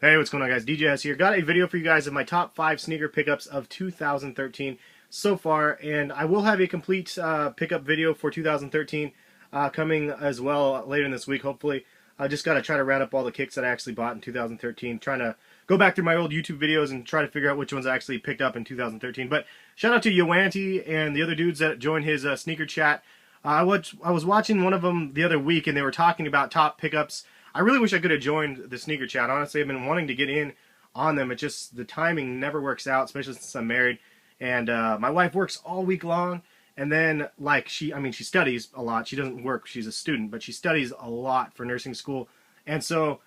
Hey, what's going on, guys? DJS here. Got a video for you guys of my top 5 sneaker pickups of 2013 so far, and I will have a complete pickup video for 2013 coming as well later in this week, hopefully. I just got to try to round up all the kicks that I actually bought in 2013, trying to go back through my old YouTube videos and try to figure out which ones I actually picked up in 2013. But shout out to Yoanty and the other dudes that joined his sneaker chat. I was watching one of them the other week, and they were talking about top pickups. I really wish I could have joined the sneaker chat. Honestly, I've been wanting to get in on them. It just, the timing never works out, especially since I'm married. And my wife works all week long. And then, like, she studies a lot. She doesn't work. She's a student, but she studies a lot for nursing school. And so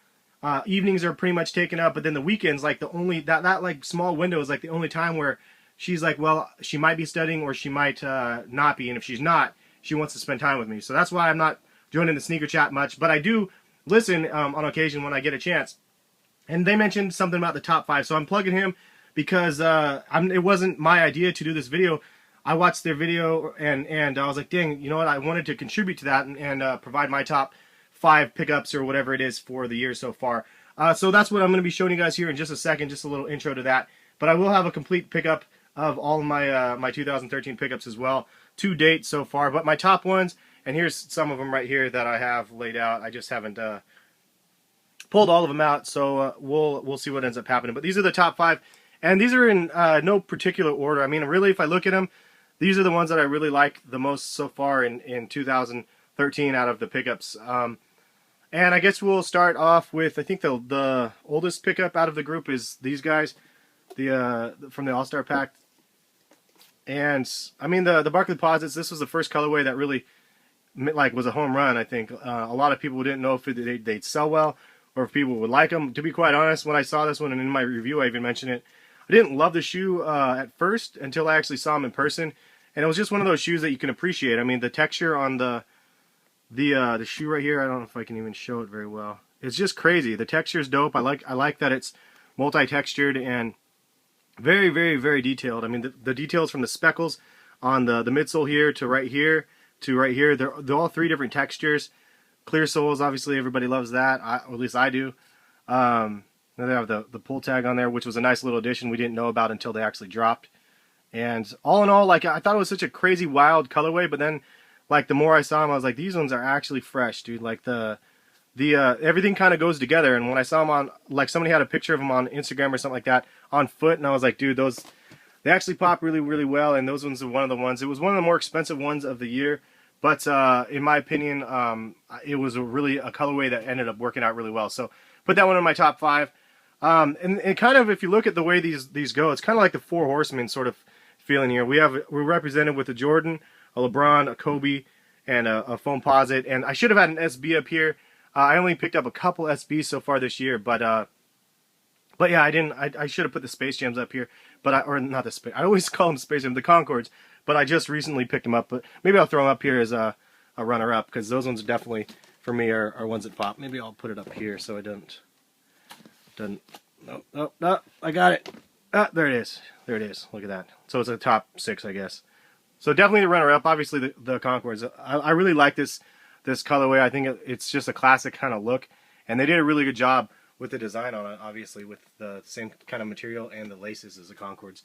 evenings are pretty much taken up. But then the weekends, like, that like small window is like the only time where she's like, well, she might be studying or she might not be. And if she's not, she wants to spend time with me. So that's why I'm not joining the sneaker chat much. But I do listen on occasion when I get a chance. And they mentioned something about the top 5, so I'm plugging him because it wasn't my idea to do this video. I watched their video and I was like, dang, you know what, I wanted to contribute to that and provide my top 5 pickups or whatever it is for the year so far. So that's what I'm going to be showing you guys here in just a second, just a little intro to that. But I will have a complete pickup of all of my my 2013 pickups as well, to date so far. But my top ones, and here's some of them right here that I have laid out. I just haven't pulled all of them out, so we'll see what ends up happening. But these are the top 5, and these are in no particular order. I mean, really, if I look at them, these are the ones that I really like the most so far in 2013 out of the pickups. And I guess we'll start off with, I think the oldest pickup out of the group is these guys, from the All-Star Pack. And I mean, the Barkley Posits, this was the first colorway that really was a home run. I think a lot of people didn't know if they'd sell well or if people would like them. To be quite honest, when I saw this one and in my review I even mentioned it, I didn't love the shoe at first until I actually saw them in person, and it was just one of those shoes that you can appreciate. I mean, the texture on the shoe right here, I don't know if I can even show it very well. It's just crazy. The texture is dope. I like that it's multi-textured and very, very, very detailed. I mean, the details from the speckles on the midsole here to right here, they're all 3 different textures. Clear soles, obviously everybody loves that, or at least I do. Then they have the pull tag on there, which was a nice little addition we didn't know about until they actually dropped. And all in all, like, I thought it was such a crazy, wild colorway, but then, like, the more I saw them, I was like, these ones are actually fresh, dude. Like, everything kind of goes together. And when I saw them on, like, somebody had a picture of them on Instagram or something like that on foot, and I was like, dude, they actually pop really, really well. And those ones are one of the ones. It was one of the more expensive ones of the year. But in my opinion, it was really a colorway that ended up working out really well. So put that one in my top 5. And kind of, if you look at the way these go, it's kind of like the 4 horsemen sort of feeling here. We're represented with a Jordan, a LeBron, a Kobe, and a Foamposite. And I should have had an SB up here. I only picked up a couple SBs so far this year, but yeah, I didn't. I should have put the Space Jams up here, or not the Space. I always call them Space Jams, the Concords. But I just recently picked them up. But maybe I'll throw them up here as a runner-up, because those ones are definitely, for me, are ones that pop. Maybe I'll put it up here so I don't. No, I got it. There it is. There it is. Look at that. So it's a top 6, I guess. So definitely the runner-up. Obviously the Concords. I really like this colorway. I think it's just a classic kind of look, and they did a really good job with the design on it. Obviously with the same kind of material and the laces as the Concords.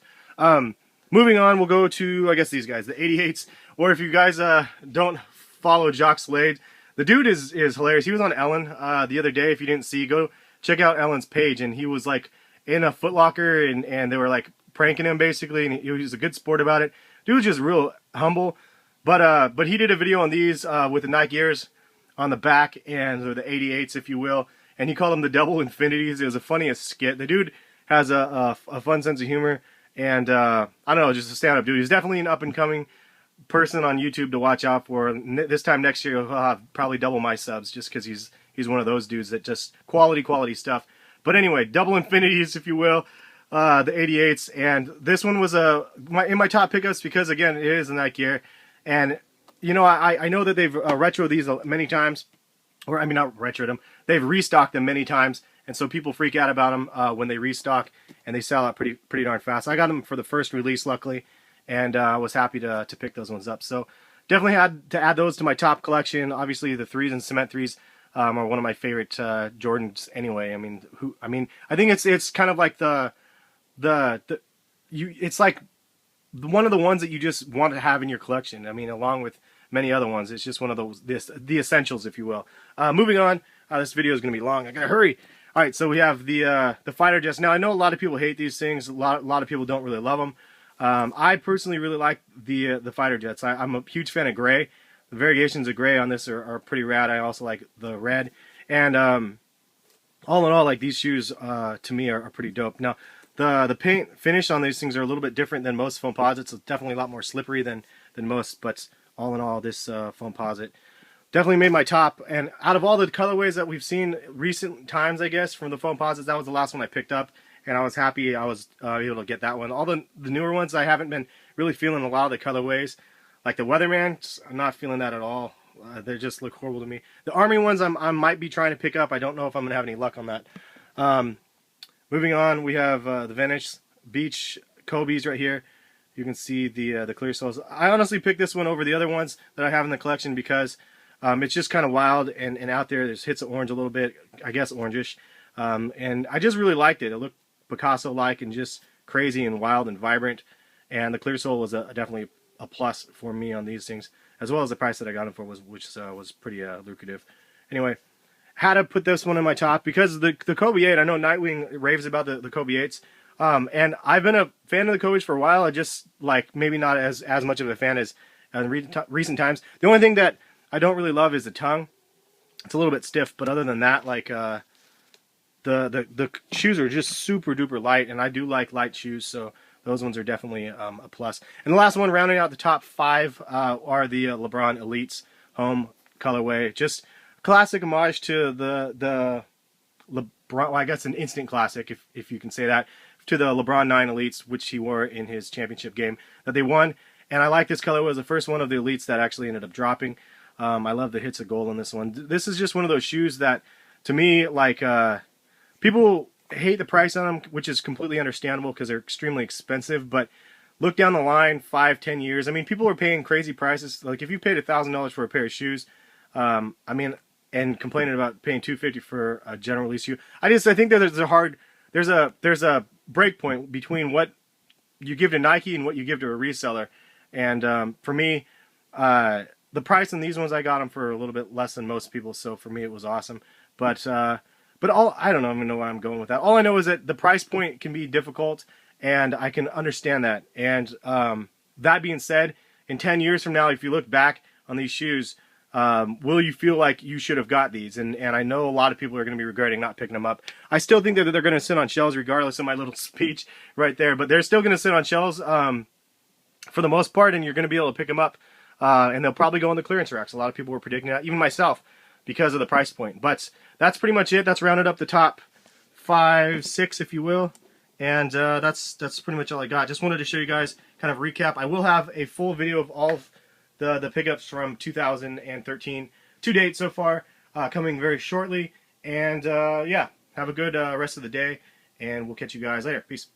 Moving on, we'll go to, I guess, these guys, the 88s. Or if you guys don't follow Jacques Slade, the dude is hilarious. He was on Ellen the other day. If you didn't see, go check out Ellen's page. And he was like in a Foot Locker, and they were like pranking him basically. And he was a good sport about it. Dude was just real humble. But he did a video on these with the Nike Airs on the back, and or the 88s, if you will. And he called them the double infinities. It was the funniest skit. The dude has a fun sense of humor. And, I don't know, just a stand-up dude. He's definitely an up-and-coming person on YouTube to watch out for. This time next year, he'll have probably double my subs, just because he's one of those dudes that just quality stuff. But anyway, double infinities, if you will, the 88s. And this one was in my top pickups because, again, it is a Nike Air. And, you know, I know that they've retroed these many times. Or, I mean, not retroed them. They've restocked them many times. And so people freak out about them when they restock, and they sell out pretty darn fast. I got them for the first release, luckily, and was happy to pick those ones up. So definitely had to add those to my top collection. Obviously, the 3s and cement 3s are one of my favorite Jordans anyway. I think it's kind of like it's like one of the ones that you just want to have in your collection. I mean, along with many other ones, it's just one of those the essentials, if you will. Moving on, this video is going to be long. I gotta hurry. All right, so we have the fighter jets. Now I know a lot of people hate these things. A lot of people don't really love them. I personally really like the fighter jets. I'm a huge fan of gray. The variations of gray on this are pretty rad. I also like the red. And all in all, like these shoes to me are pretty dope. Now the paint finish on these things are a little bit different than most foamposites. It's definitely a lot more slippery than most. But all in all, this foamposite definitely made my top. And out of all the colorways that we've seen recent times, I guess, from the foamposites, that was the last one I picked up. And I was happy I was able to get that one. All the newer ones, I haven't been really feeling a lot of the colorways. Like the Weatherman, I'm not feeling that at all. They just look horrible to me. The Army ones, I might be trying to pick up. I don't know if I'm going to have any luck on that. Moving on, we have the Venice Beach Kobe's right here. You can see the clear soles. I honestly picked this one over the other ones that I have in the collection because it's just kind of wild and out there. There's hits of orange a little bit, I guess orangish. And I just really liked it. It looked Picasso-like and just crazy and wild and vibrant. And the clear sole was definitely a plus for me on these things, as well as the price that I got them for, which was pretty lucrative. Anyway, had to put this one in my top because the Kobe 8, I know Nightwing raves about the Kobe 8s. And I've been a fan of the Kobe's for a while. I just, like, maybe not as much of a fan as in recent times. The only thing that I don't really love is the tongue. It's a little bit stiff, but other than that, like, the shoes are just super duper light, and I do like light shoes, so those ones are definitely a plus. And the last one, rounding out the top 5, are the LeBron Elites home colorway. Just classic homage to the LeBron, well, I guess an instant classic, if you can say that, to the LeBron 9 Elites, which he wore in his championship game that they won. And I like this color. It was the first one of the Elites that actually ended up dropping. I love the hits of gold on this one. This is just one of those shoes that, to me, like, people hate the price on them, which is completely understandable because they're extremely expensive. But look down the line, 5-10 years. I mean, people are paying crazy prices. Like, if you paid $1,000 for a pair of shoes, I mean, and complaining about paying $250 for a general release shoe, I think that there's a break point between what you give to Nike and what you give to a reseller. And for me, the price on these ones, I got them for a little bit less than most people. So for me, it was awesome. But I don't even know where I'm going with that. All I know is that the price point can be difficult, and I can understand that. And that being said, in 10 years from now, if you look back on these shoes, will you feel like you should have got these? And I know a lot of people are going to be regretting not picking them up. I still think that they're going to sit on shelves regardless of my little speech right there. But they're still going to sit on shelves for the most part, and you're going to be able to pick them up. And they'll probably go on the clearance racks. A lot of people were predicting that, even myself, because of the price point. But that's pretty much it. That's rounded up the top 5, 6, if you will. And that's pretty much all I got. Just wanted to show you guys, kind of recap. I will have a full video of all of the pickups from 2013 to date so far, coming very shortly. And yeah, have a good rest of the day, and we'll catch you guys later. Peace.